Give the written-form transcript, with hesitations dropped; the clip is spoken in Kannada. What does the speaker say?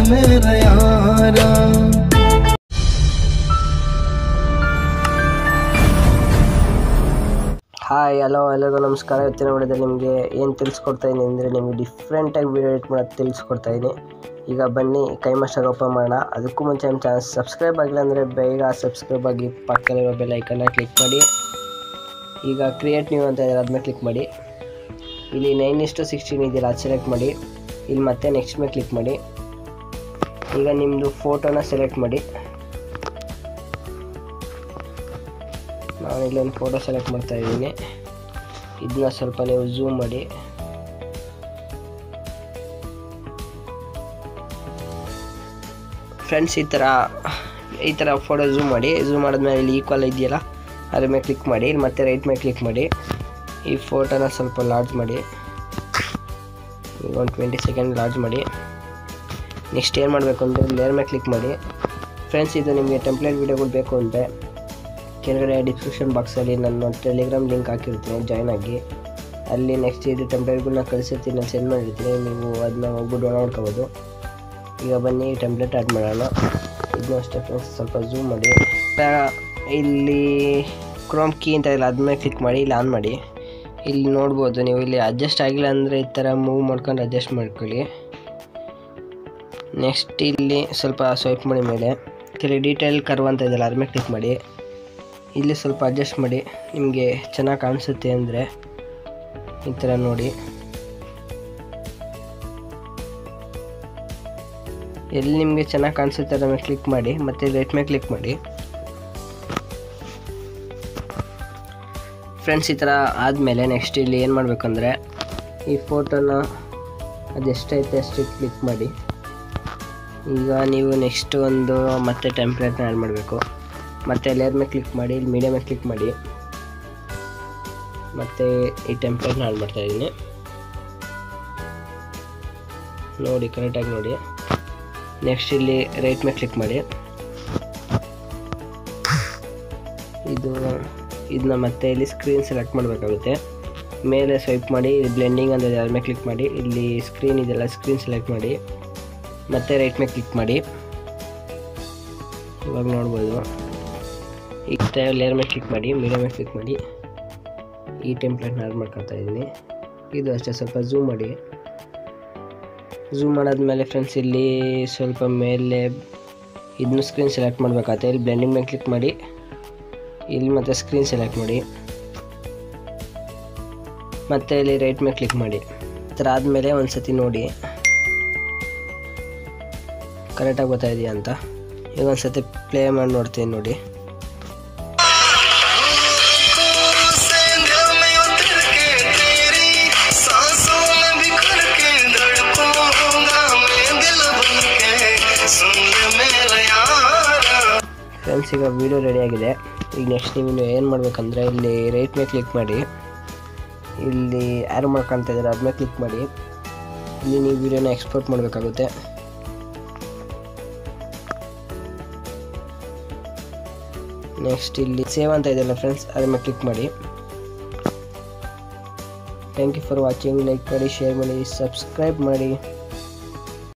मेरा यारा। ಹಾಯ್ ಹಲೋ ಎಲ್ಲರಿಗೂ ನಮಸ್ಕಾರ. ಇವತ್ತಿನ ವಿಡಿಯೋದಲ್ಲಿ ನಿಮಗೆ ಏನು ತಿಳಿಸ್ಕೊಡ್ತಾ ಇದ್ದೀನಿ ಅಂದರೆ ನಿಮಗೆ ಡಿಫ್ರೆಂಟಾಗಿ ವೀಡಿಯೋ ಎಡಿಟ್ ಮಾಡೋದು ತಿಳಿಸ್ಕೊಡ್ತಾ ಇದ್ದೀನಿ. ಈಗ ಬನ್ನಿ ಕೈ ಮಾಸ್ಟರ್ ಓಪನ್ ಮಾಡೋಣ. ಅದಕ್ಕೂ ಮುಂಚೆ ನಮ್ಮ ಚಾನಲ್ ಸಬ್ಸ್ಕ್ರೈಬ್ ಆಗಿಲ್ಲ ಅಂದರೆ ಬೇಗ ಸಬ್ಸ್ಕ್ರೈಬ್ ಆಗಿ ಪಕ್ಕದಲ್ಲಿರೋ ಬೆಲ್ ಐಕನ್ನ ಕ್ಲಿಕ್ ಮಾಡಿ. ಈಗ ಕ್ರಿಯೇಟ್ ನ್ಯೂ ಅಂತ ಇದೆ, ಅದನ್ನ ಕ್ಲಿಕ್ ಮಾಡಿ. ಇಲ್ಲಿ 9:16 ಇದೆಯಲ್ಲ, ಅದು ಸೆಲೆಕ್ಟ್ ಮಾಡಿ. ಇಲ್ಲಿ ಮತ್ತೆ ನೆಕ್ಸ್ಟ್ ಮೇಲೆ ಕ್ಲಿಕ್ ಮಾಡಿ. ಈಗ ನಿಮ್ಮದು ಫೋಟೋನ ಸೆಲೆಕ್ಟ್ ಮಾಡಿ. ನಾನು ಇಲ್ಲೊಂದು ಫೋಟೋ ಸೆಲೆಕ್ಟ್ ಮಾಡ್ತಾ ಇದ್ದೀನಿ. ಇದನ್ನ ಸ್ವಲ್ಪ ನೀವು ಝೂಮ್ ಮಾಡಿ. ಫ್ರೆಂಡ್ಸ್, ಈ ಥರ ಫೋಟೋ ಝೂಮ್ ಮಾಡಿ. ಝೂಮ್ ಮಾಡಿದ್ಮೇಲೆ ಇಲ್ಲಿ ಈಕ್ವಲ್ ಇದೆಯಲ್ಲ, ಅದ್ರ ಮೇಲೆ ಕ್ಲಿಕ್ ಮಾಡಿ. ಇಲ್ಲಿ ಮತ್ತೆ ರೈಟ್ ಮೇಲೆ ಕ್ಲಿಕ್ ಮಾಡಿ. ಈ ಫೋಟೋನ ಸ್ವಲ್ಪ ಲಾರ್ಜ್ ಮಾಡಿ. ಈಗ ಒಂದು 20 ಸೆಕೆಂಡ್ ಲಾರ್ಜ್ ಮಾಡಿ. ನೆಕ್ಸ್ಟ್ ಏನು ಮಾಡಬೇಕು ಅಂದರೆ ಲೇಯರ್ ಮೇಲೆ ಕ್ಲಿಕ್ ಮಾಡಿ. ಫ್ರೆಂಡ್ಸ್, ಇದು ನಿಮಗೆ ಟೆಂಪ್ಲೇಟ್ ವೀಡಿಯೋಗಳು ಬೇಕು ಅಂದರೆ ಕೆಳಗಡೆ ಡಿಸ್ಕ್ರಿಪ್ಷನ್ ಬಾಕ್ಸಲ್ಲಿ ನನ್ನ ಟೆಲಿಗ್ರಾಮ್ ಲಿಂಕ್ ಹಾಕಿರ್ತೀನಿ, ಜಾಯ್ನ್ ಆಗಿ. ಅಲ್ಲಿ ನೆಕ್ಸ್ಟ್ ಇದು ಟೆಂಪ್ಲೇಟ್ಗಳನ್ನ ಕಳಿಸಿರ್ತೀನಿ, ನಾನು ಸೆಂಡ್ ಮಾಡಿರ್ತೀನಿ, ನೀವು ಅದನ್ನ ಹೋಗ್ಬಿಟ್ಟು ಡೌನ್ಲೋಡ್ ಮಾಡ್ಕೋಬೋದು. ಈಗ ಬನ್ನಿ ಟೆಂಪ್ಲೇಟ್ ಆ್ಯಡ್ ಮಾಡೋಣ. ಇದನ್ನೂ ಅಷ್ಟೇ ಫ್ರೆಂಡ್ಸ್, ಸ್ವಲ್ಪ ಝೂಮ್ ಮಾಡಿ. ಇಲ್ಲಿ ಕ್ರೋಮ್ ಕೀ ಅಂತ ಇಲ್ಲ, ಅದ್ಮೇಲೆ ಕ್ಲಿಕ್ ಮಾಡಿ. ಇಲ್ಲಿ ಆನ್ ಮಾಡಿ. ಇಲ್ಲಿ ನೋಡ್ಬೋದು ನೀವು, ಇಲ್ಲಿ ಅಡ್ಜಸ್ಟ್ ಆಗಿಲ್ಲ ಅಂದರೆ ಈ ಥರ ಮೂವ್ ಮಾಡ್ಕೊಂಡು ಅಡ್ಜಸ್ಟ್ ಮಾಡ್ಕೊಳ್ಳಿ. ನೆಕ್ಸ್ಟ್ ಇಲ್ಲಿ ಸ್ವಲ್ಪ ಸ್ವೈಪ್ ಮಾಡಿ ಮೇಲೆ. ಡೀಟೇಲ್ ಕರ್ವ್ ಅಂತ ಇದೆಯಲ್ಲ, ಅದ್ರ ಮೇಲೆ ಕ್ಲಿಕ್ ಮಾಡಿ. ಇಲ್ಲಿ ಸ್ವಲ್ಪ ಅಡ್ಜಸ್ಟ್ ಮಾಡಿ, ನಿಮಗೆ ಚೆನ್ನಾಗಿ ಕಾಣಿಸುತ್ತೆ ಅಂದರೆ ಈ ಥರ ನೋಡಿ. ಎಲ್ಲಿ ನಿಮಗೆ ಚೆನ್ನಾಗಿ ಕಾಣಿಸುತ್ತೆ ಅದರ ಮೇಲೆ ಕ್ಲಿಕ್ ಮಾಡಿ, ಮತ್ತು ರೈಟ್ ಮೇಲೆ ಕ್ಲಿಕ್ ಮಾಡಿ. ಫ್ರೆಂಡ್ಸ್, ಈ ಥರ ಆದಮೇಲೆ ನೆಕ್ಸ್ಟ್ ಇಲ್ಲಿ ಏನು ಮಾಡಬೇಕಂದ್ರೆ ಈ ಫೋಟೋನ ಅದೆಷ್ಟೈತೆ ಅಷ್ಟು ಕ್ಲಿಕ್ ಮಾಡಿ. ಈಗ ನೀವು ನೆಕ್ಸ್ಟ್ ಒಂದು ಮತ್ತೆ ಟೆಂಪ್ಲೇಟ್ನ ಆ್ಯಡ್ ಮಾಡಬೇಕು. ಮತ್ತು ಲೇಯರ್ ಮೇಲೆ ಕ್ಲಿಕ್ ಮಾಡಿ. ಇಲ್ಲಿ ಮೀಡಿಯಾ ಮೇಲೆ ಕ್ಲಿಕ್ ಮಾಡಿ. ಮತ್ತು ಈ ಟೆಂಪ್ಲೇಟ್ನ ಆ್ಯಡ್ ಮಾಡ್ತಾಯಿದ್ದೀನಿ ನೋಡಿ, ಕರೆಕ್ಟಾಗಿ ನೋಡಿ. ನೆಕ್ಸ್ಟ್ ಇಲ್ಲಿ ರೈಟ್ ಮೇಲೆ ಕ್ಲಿಕ್ ಮಾಡಿ. ಇದನ್ನ ಮತ್ತೆ ಇಲ್ಲಿ ಸ್ಕ್ರೀನ್ ಸೆಲೆಕ್ಟ್ ಮಾಡಬೇಕಾಗುತ್ತೆ. ಮೇಲೆ ಸ್ವೈಪ್ ಮಾಡಿ, ಇಲ್ಲಿ ಬ್ಲೆಂಡಿಂಗ್ ಅಂತ ಇದೆ, ಅದ್ರ ಮೇಲೆ ಕ್ಲಿಕ್ ಮಾಡಿ. ಇಲ್ಲಿ ಸ್ಕ್ರೀನ್ ಇದೆಲ್ಲ, ಸ್ಕ್ರೀನ್ ಸೆಲೆಕ್ಟ್ ಮಾಡಿ. ಮತ್ತೆ ರೈಟ್ ಮೇಲೆ ಕ್ಲಿಕ್ ಮಾಡಿ. ಇವಾಗ ನೋಡ್ಬೋದು. ಈಗ ಲೇಯರ್ ಮೇಲೆ ಕ್ಲಿಕ್ ಮಾಡಿ, ಮೀಡಿಯಾ ಮೇಲೆ ಕ್ಲಿಕ್ ಮಾಡಿ. ಈ ಟೆಂಪ್ಲೇಟ್ನ ಆ್ಯಡ್ ಮಾಡ್ಕೊತಾ ಇದ್ದೀನಿ. ಇದು ಅಷ್ಟೇ, ಸ್ವಲ್ಪ ಝೂಮ್ ಮಾಡಿ. ಝೂಮ್ ಮಾಡಾದ್ಮೇಲೆ ಫ್ರೆಂಡ್ಸ್, ಇಲ್ಲಿ ಸ್ವಲ್ಪ ಮೇಲೆ ಇದನ್ನು ಸ್ಕ್ರೀನ್ ಸೆಲೆಕ್ಟ್ ಮಾಡಬೇಕಾಗುತ್ತೆ. ಇಲ್ಲಿ ಬ್ಲೆಂಡಿಂಗ್ ಮೇಲೆ ಕ್ಲಿಕ್ ಮಾಡಿ. ಇಲ್ಲಿ ಮತ್ತೆ ಸ್ಕ್ರೀನ್ ಸೆಲೆಕ್ಟ್ ಮಾಡಿ. ಮತ್ತು ಇಲ್ಲಿ ರೈಟ್ ಮೇಲೆ ಕ್ಲಿಕ್ ಮಾಡಿ. ಈ ಥರ ಆದಮೇಲೆ ಒಂದು ಸತಿ ನೋಡಿ ಕರೆಕ್ಟಾಗಿ ಗೊತ್ತಾಯಿದೆಯಾ ಅಂತ. ಈಗ ಒಂದು ಸತಿ ಪ್ಲೇ ಮಾಡಿ ನೋಡ್ತೀನಿ ನೋಡಿ. ಫ್ರೆಂಡ್ಸ್, ಈಗ ವಿಡಿಯೋ ರೆಡಿಯಾಗಿದೆ. ಈಗ ನೆಕ್ಸ್ಟ್ ನೀವು ಏನು ಮಾಡಬೇಕಂದ್ರೆ ಇಲ್ಲಿ ರೈಟ್ ಮೇಲೆ ಕ್ಲಿಕ್ ಮಾಡಿ. ಇಲ್ಲಿ ಆ್ಯರೋ ಮಾಡ್ಕೊಳ್ತಾ ಇದ್ದಾರೆ, ಅದ್ರ ಮೇಲೆ ಕ್ಲಿಕ್ ಮಾಡಿ. ಇಲ್ಲಿ ನೀವು ವಿಡಿಯೋನ ಎಕ್ಸ್ಪೋರ್ಟ್ ಮಾಡಬೇಕಾಗುತ್ತೆ. ನೆಕ್ಸ್ಟ್ ಇಲ್ಲಿ ಸೇವ್ ಅಂತ ಇದೆಯಲ್ಲ ಫ್ರೆಂಡ್ಸ್, ಅದ್ರ ಮೇಲೆ ಕ್ಲಿಕ್ ಮಾಡಿ. Thank you for watching. Like ಮಾಡಿ, ಶೇರ್ ಮಾಡಿ, ಸಬ್ಸ್ಕ್ರೈಬ್ ಮಾಡಿ.